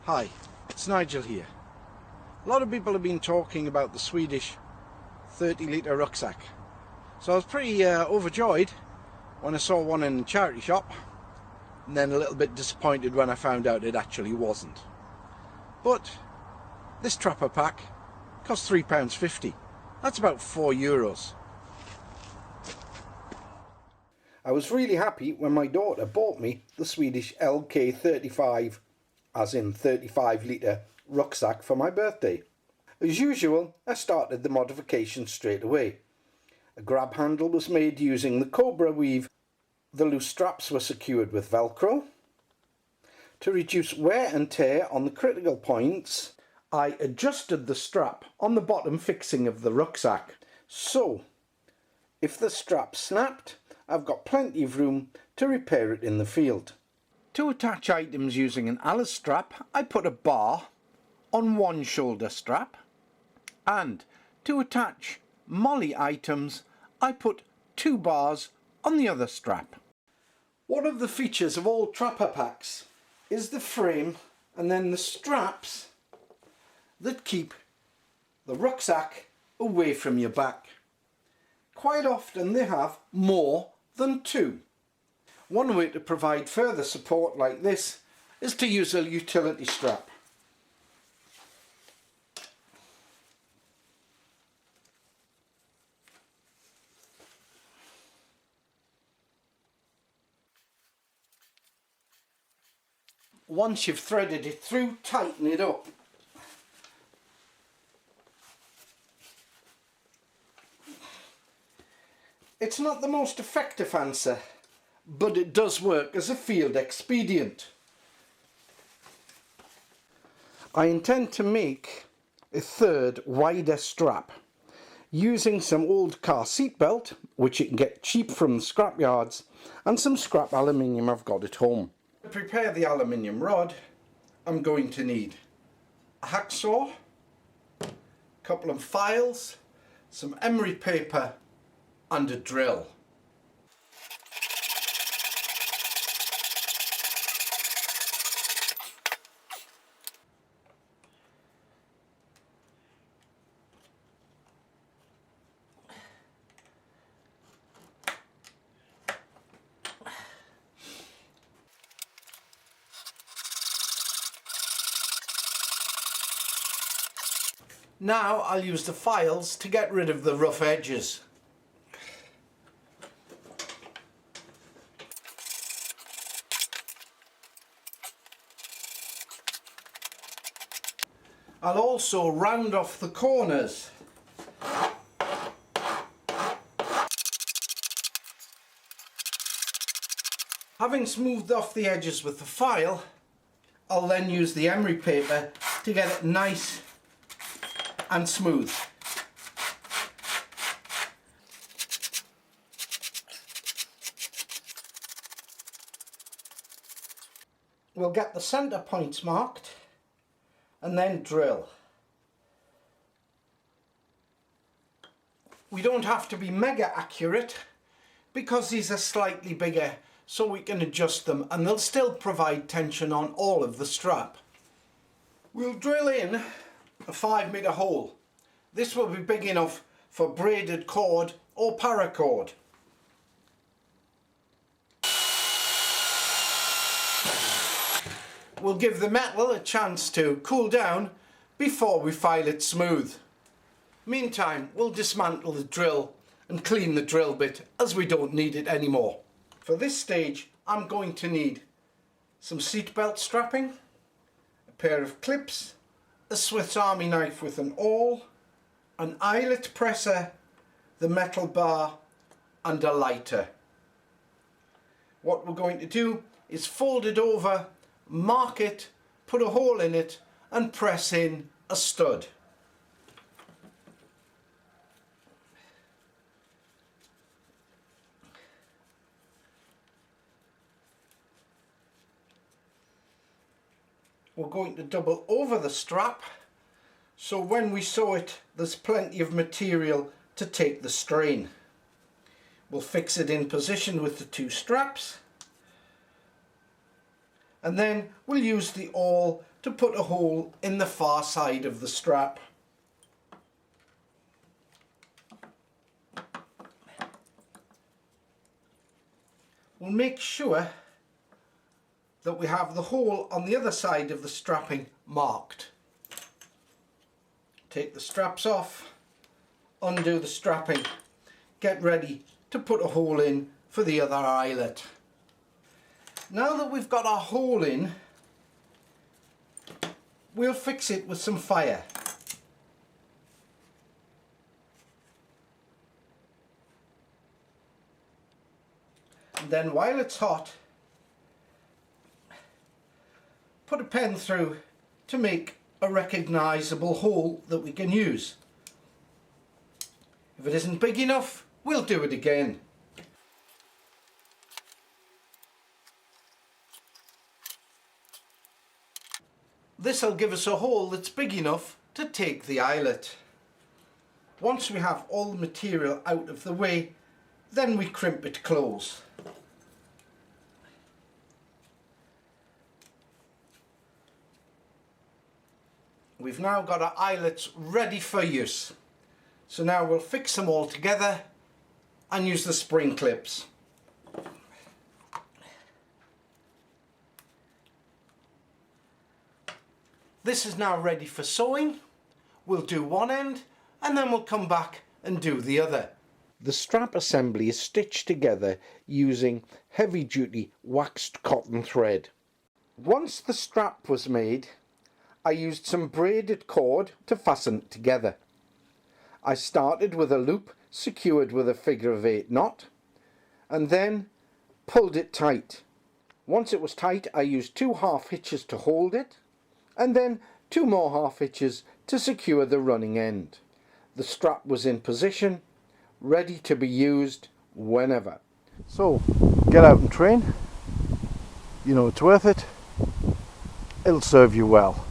Hi, it's Nigel here. A lot of people have been talking about the Swedish 30-litre rucksack. So I was pretty overjoyed when I saw one in the charity shop, and then a little bit disappointed when I found out it actually wasn't. But this trapper pack cost £3.50. That's about €4. I was really happy when my daughter bought me the Swedish LK35, as in 35-litre rucksack, for my birthday. As usual, I started the modification straight away. A grab handle was made using the Cobra weave. The loose straps were secured with Velcro. To reduce wear and tear on the critical points, I adjusted the strap on the bottom fixing of the rucksack. So, if the strap snapped, I've got plenty of room to repair it in the field. To attach items using an Alice strap, I put a bar on one shoulder strap, and to attach molly items, I put 2 bars on the other strap. One of the features of all trapper packs is the frame and then the straps that keep the rucksack away from your back. Quite often they have more than 2. One way to provide further support like this is to use a utility strap. Once you've threaded it through, tighten it up. It's not the most effective answer, but it does work as a field expedient. I intend to make a third wider strap using some old car seat belt, which you can get cheap from the scrap yards, and some scrap aluminium I've got at home. To prepare the aluminium rod, I'm going to need a hacksaw, a couple of files, some emery paper and a drill. Now I'll use the files to get rid of the rough edges. I'll also round off the corners. Having smoothed off the edges with the file, I'll then use the emery paper to get it nice and smooth. We'll get the centre points marked and then drill. We don't have to be mega accurate because these are slightly bigger, so we can adjust them and they'll still provide tension on all of the strap. We'll drill in a 5-metre hole. This will be big enough for braided cord or paracord. We'll give the metal a chance to cool down before we file it smooth. Meantime, we'll dismantle the drill and clean the drill bit, as we don't need it anymore. For this stage, I'm going to need some seatbelt strapping, a pair of clips, a Swiss Army knife with an awl, an eyelet presser, the metal bar and a lighter. What we're going to do is fold it over, mark it, put a hole in it and press in a stud. We're going to double over the strap, so when we sew it there's plenty of material to take the strain. We'll fix it in position with the 2 straps, and then we'll use the awl to put a hole in the far side of the strap. We'll make sure that we have the hole on the other side of the strapping marked. Take the straps off, undo the strapping, get ready to put a hole in for the other eyelet. Now that we've got our hole in, we'll fix it with some fire. And then while it's hot, put a pen through to make a recognisable hole that we can use. If it isn't big enough, we'll do it again. This will give us a hole that's big enough to take the eyelet. Once we have all the material out of the way, then we crimp it close. We've now got our eyelets ready for use. So now we'll fix them all together and use the spring clips. This is now ready for sewing. We'll do one end and then we'll come back and do the other. The strap assembly is stitched together using heavy duty waxed cotton thread. Once the strap was made, I used some braided cord to fasten it together. I started with a loop secured with a figure-of-8 knot and then pulled it tight. Once it was tight, I used 2 half hitches to hold it and then 2 more half hitches to secure the running end. The strap was in position, ready to be used whenever. So get out and train. You know it's worth it. It'll serve you well.